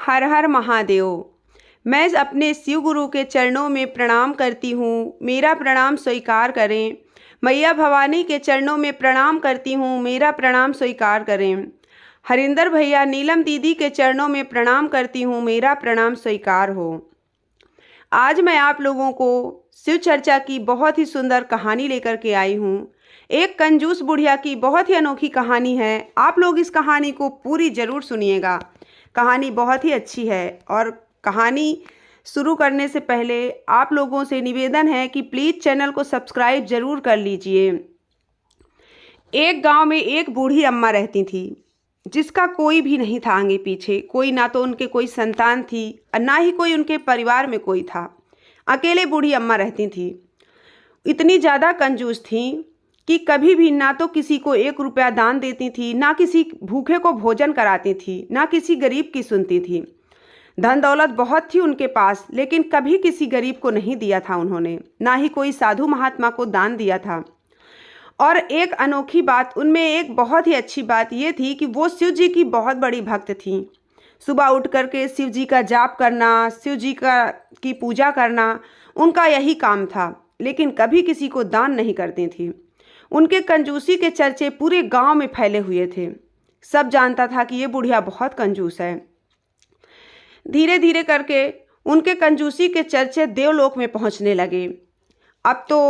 हर हर महादेव। मैं अपने शिव गुरु के चरणों में प्रणाम करती हूँ, मेरा प्रणाम स्वीकार करें। मैया भवानी के चरणों में प्रणाम करती हूँ, मेरा प्रणाम स्वीकार करें। हरिंदर भैया नीलम दीदी के चरणों में प्रणाम करती हूँ, मेरा प्रणाम स्वीकार हो। आज मैं आप लोगों को शिव चर्चा की बहुत ही सुंदर कहानी लेकर के आई हूँ। एक कंजूस बुढ़िया की बहुत ही अनोखी कहानी है। आप लोग इस कहानी को पूरी ज़रूर सुनिएगा। कहानी बहुत ही अच्छी है और कहानी शुरू करने से पहले आप लोगों से निवेदन है कि प्लीज़ चैनल को सब्सक्राइब ज़रूर कर लीजिए। एक गांव में एक बूढ़ी अम्मा रहती थी, जिसका कोई भी नहीं था आगे पीछे। कोई ना तो उनके कोई संतान थी और ना ही कोई उनके परिवार में कोई था। अकेले बूढ़ी अम्मा रहती थी। इतनी ज़्यादा कंजूस थी कि कभी भी ना तो किसी को 1 रुपया दान देती थी, ना किसी भूखे को भोजन कराती थी, ना किसी गरीब की सुनती थी। धन दौलत बहुत थी उनके पास, लेकिन कभी किसी गरीब को नहीं दिया था उन्होंने, ना ही कोई साधु महात्मा को दान दिया था। और एक अनोखी बात उनमें, एक बहुत ही अच्छी बात ये थी कि वो शिव जी की बहुत बड़ी भक्त थी। सुबह उठ करके शिव जी का जाप करना, शिव जी की पूजा करना उनका यही काम था, लेकिन कभी किसी को दान नहीं करती थी। उनके कंजूसी के चर्चे पूरे गांव में फैले हुए थे। सब जानता था कि ये बुढ़िया बहुत कंजूस है। धीरे धीरे करके उनके कंजूसी के चर्चे देवलोक में पहुंचने लगे। अब तो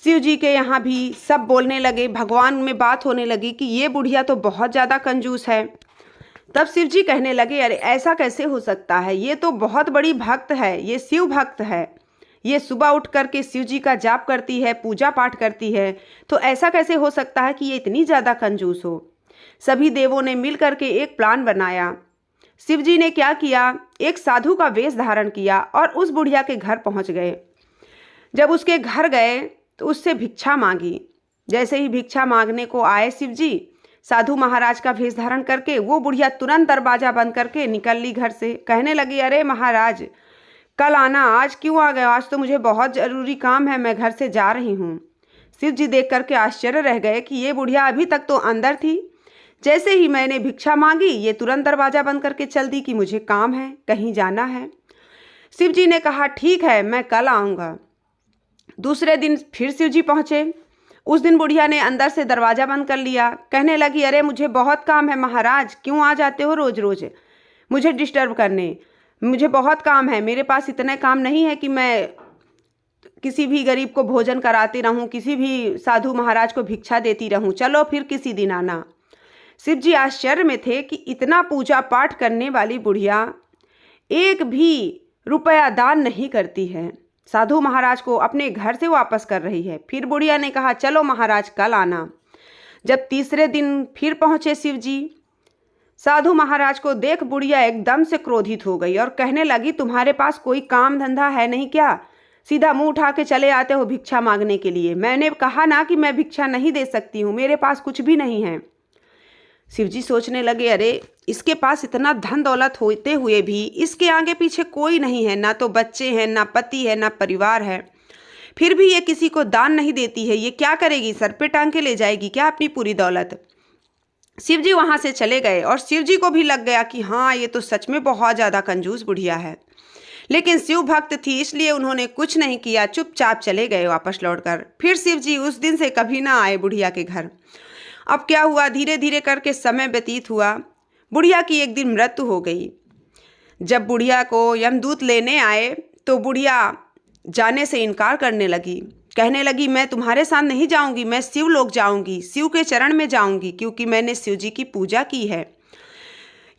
शिव जी के यहाँ भी सब बोलने लगे, भगवान में बात होने लगी कि ये बुढ़िया तो बहुत ज़्यादा कंजूस है। तब शिव जी कहने लगे, अरे ऐसा कैसे हो सकता है, ये तो बहुत बड़ी भक्त है, ये शिव भक्त है, ये सुबह उठ करके शिव जी का जाप करती है, पूजा पाठ करती है, तो ऐसा कैसे हो सकता है कि ये इतनी ज़्यादा कंजूस हो। सभी देवों ने मिल करके एक प्लान बनाया। शिव जी ने क्या किया, एक साधु का वेश धारण किया और उस बुढ़िया के घर पहुंच गए। जब उसके घर गए तो उससे भिक्षा मांगी। जैसे ही भिक्षा मांगने को आए शिव जी, साधु महाराज का वेश धारण करके, वो बुढ़िया तुरंत दरवाजा बंद करके निकल ली घर से। कहने लगी, अरे महाराज कल आना, आज क्यों आ गए, आज तो मुझे बहुत ज़रूरी काम है, मैं घर से जा रही हूँ। शिव जी देख करके आश्चर्य रह गए कि ये बुढ़िया अभी तक तो अंदर थी, जैसे ही मैंने भिक्षा मांगी ये तुरंत दरवाज़ा बंद करके चल दी कि मुझे काम है, कहीं जाना है। शिव जी ने कहा, ठीक है मैं कल आऊँगा। दूसरे दिन फिर शिव जी पहुँचे। उस दिन बुढ़िया ने अंदर से दरवाज़ा बंद कर लिया। कहने लगी, अरे मुझे बहुत काम है महाराज, क्यों आ जाते हो रोज़ रोज़ मुझे डिस्टर्ब करने, मुझे बहुत काम है, मेरे पास इतने काम नहीं है कि मैं किसी भी गरीब को भोजन कराती रहूं, किसी भी साधु महाराज को भिक्षा देती रहूं, चलो फिर किसी दिन आना। शिव जी आश्चर्य में थे कि इतना पूजा पाठ करने वाली बुढ़िया 1 भी रुपया दान नहीं करती है, साधु महाराज को अपने घर से वापस कर रही है। फिर बुढ़िया ने कहा, चलो महाराज कल आना। जब तीसरे दिन फिर पहुँचे शिव जी, साधु महाराज को देख बुढ़िया एकदम से क्रोधित हो गई और कहने लगी, तुम्हारे पास कोई काम धंधा है नहीं क्या, सीधा मुंह उठा के चले आते हो भिक्षा मांगने के लिए। मैंने कहा ना कि मैं भिक्षा नहीं दे सकती हूँ, मेरे पास कुछ भी नहीं है। शिव जी सोचने लगे, अरे इसके पास इतना धन दौलत होते हुए भी इसके आगे पीछे कोई नहीं है, ना तो बच्चे हैं, ना पति है, ना परिवार है, फिर भी ये किसी को दान नहीं देती है। ये क्या करेगी, सर पे टांग के ले जाएगी क्या अपनी पूरी दौलत। शिव जी वहाँ से चले गए और शिव जी को भी लग गया कि हाँ ये तो सच में बहुत ज़्यादा कंजूस बुढ़िया है, लेकिन शिव भक्त थी इसलिए उन्होंने कुछ नहीं किया, चुपचाप चले गए वापस लौटकर। फिर शिव जी उस दिन से कभी ना आए बुढ़िया के घर। अब क्या हुआ, धीरे धीरे करके समय व्यतीत हुआ। बुढ़िया की एक दिन मृत्यु हो गई। जब बुढ़िया को यमदूत लेने आए तो बुढ़िया जाने से इनकार करने लगी। कहने लगी, मैं तुम्हारे साथ नहीं जाऊंगी, मैं शिव लोक जाऊंगी, शिव के चरण में जाऊंगी, क्योंकि मैंने शिव जी की पूजा की है।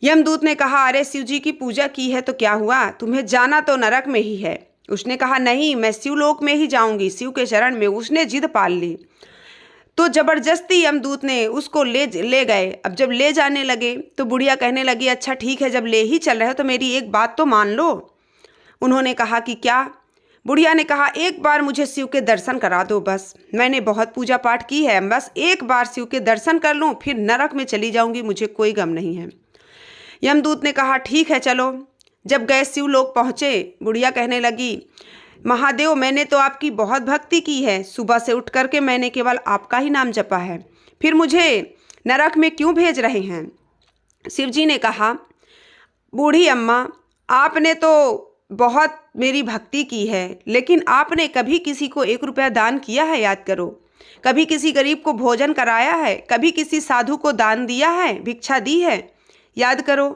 यमदूत ने कहा, अरे शिव जी की पूजा की है तो क्या हुआ, तुम्हें जाना तो नरक में ही है। उसने कहा, नहीं मैं शिवलोक में ही जाऊंगी, शिव के चरण में। उसने जिद पाल ली तो जबरदस्ती यमदूत ने उसको ले गए। अब जब ले जाने लगे तो बुढ़िया कहने लगी, अच्छा ठीक है, जब ले ही चल रहे हो तो मेरी एक बात तो मान लो। उन्होंने कहा कि क्या। बुढ़िया ने कहा, एक बार मुझे शिव के दर्शन करा दो बस, मैंने बहुत पूजा पाठ की है, बस एक बार शिव के दर्शन कर लूँ, फिर नरक में चली जाऊंगी, मुझे कोई गम नहीं है। यमदूत ने कहा, ठीक है चलो। जब गए शिव लोक पहुँचे, बुढ़िया कहने लगी, महादेव मैंने तो आपकी बहुत भक्ति की है, सुबह से उठ करके मैंने केवल आपका ही नाम जपा है, फिर मुझे नरक में क्यों भेज रहे हैं। शिव जी ने कहा, बूढ़ी अम्मा, आपने तो बहुत मेरी भक्ति की है, लेकिन आपने कभी किसी को 1 रुपया दान किया है? याद करो। कभी किसी गरीब को भोजन कराया है? कभी किसी साधु को दान दिया है, भिक्षा दी है? याद करो।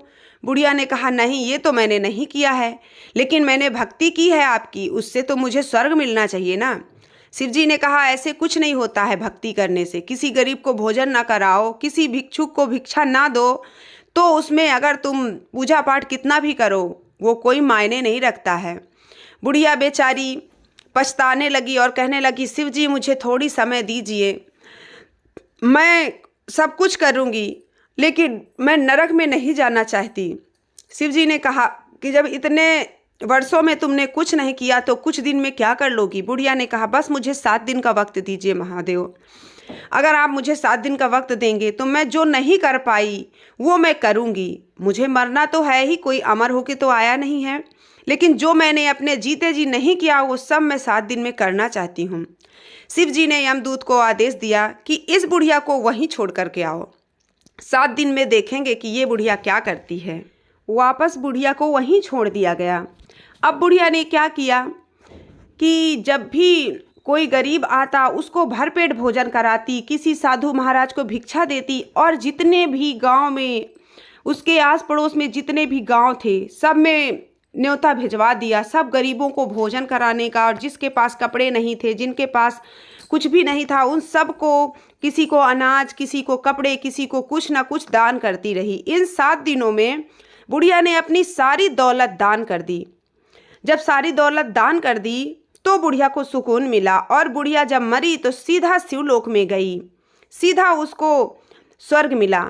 बुढ़िया ने कहा, नहीं, ये तो मैंने नहीं किया है, लेकिन मैंने भक्ति की है आपकी, उससे तो मुझे स्वर्ग मिलना चाहिए ना। शिव जी ने कहा, ऐसे कुछ नहीं होता है भक्ति करने से। किसी गरीब को भोजन ना कराओ, किसी भिक्षुक को भिक्षा ना दो, तो उसमें अगर तुम पूजा पाठ कितना भी करो वो कोई मायने नहीं रखता है। बुढ़िया बेचारी पछताने लगी और कहने लगी, शिव जी मुझे थोड़ी समय दीजिए, मैं सब कुछ करूँगी, लेकिन मैं नरक में नहीं जाना चाहती। शिव जी ने कहा कि जब इतने वर्षों में तुमने कुछ नहीं किया तो कुछ दिन में क्या कर लोगी? बुढ़िया ने कहा, बस मुझे 7 दिन का वक्त दीजिए महादेव। अगर आप मुझे 7 दिन का वक्त देंगे तो मैं जो नहीं कर पाई वो मैं करूँगी। मुझे मरना तो है ही, कोई अमर होके तो आया नहीं है, लेकिन जो मैंने अपने जीते जी नहीं किया वो सब मैं 7 दिन में करना चाहती हूँ। शिव जी ने यमदूत को आदेश दिया कि इस बुढ़िया को वहीं छोड़ करके आओ, 7 दिन में देखेंगे कि ये बुढ़िया क्या करती है। वापस बुढ़िया को वहीं छोड़ दिया गया। अब बुढ़िया ने क्या किया कि जब भी कोई गरीब आता उसको भरपेट भोजन कराती, किसी साधु महाराज को भिक्षा देती, और जितने भी गांव में, उसके आस पड़ोस में जितने भी गांव थे, सब में न्योता भिजवा दिया, सब गरीबों को भोजन कराने का। और जिसके पास कपड़े नहीं थे, जिनके पास कुछ भी नहीं था, उन सब को, किसी को अनाज, किसी को कपड़े, किसी को कुछ ना कुछ दान करती रही। इन 7 दिनों में बुढ़िया ने अपनी सारी दौलत दान कर दी। जब सारी दौलत दान कर दी तो बुढ़िया को सुकून मिला, और बुढ़िया जब मरी तो सीधा शिवलोक में गई, सीधा उसको स्वर्ग मिला।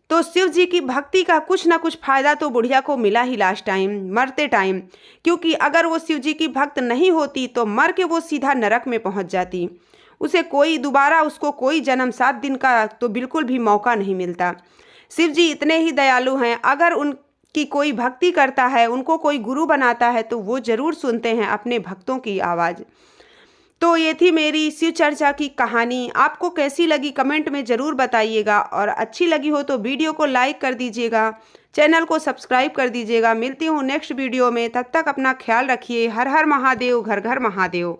तो शिव जी की भक्ति का कुछ ना कुछ फायदा तो बुढ़िया को मिला ही लास्ट टाइम, मरते टाइम, क्योंकि अगर वो शिव जी की भक्त नहीं होती तो मर के वो सीधा नरक में पहुंच जाती। उसे कोई दोबारा, उसको कोई जन्म 7 दिन का तो बिल्कुल भी मौका नहीं मिलता। शिव जी इतने ही दयालु हैं, अगर उनकी कोई भक्ति करता है, उनको कोई गुरु बनाता है, तो वो ज़रूर सुनते हैं अपने भक्तों की आवाज़। तो ये थी मेरी शिव चर्चा की कहानी। आपको कैसी लगी कमेंट में ज़रूर बताइएगा, और अच्छी लगी हो तो वीडियो को लाइक कर दीजिएगा, चैनल को सब्सक्राइब कर दीजिएगा। मिलती हूँ नेक्स्ट वीडियो में, तब तक अपना ख्याल रखिए। हर हर महादेव, घर घर महादेव।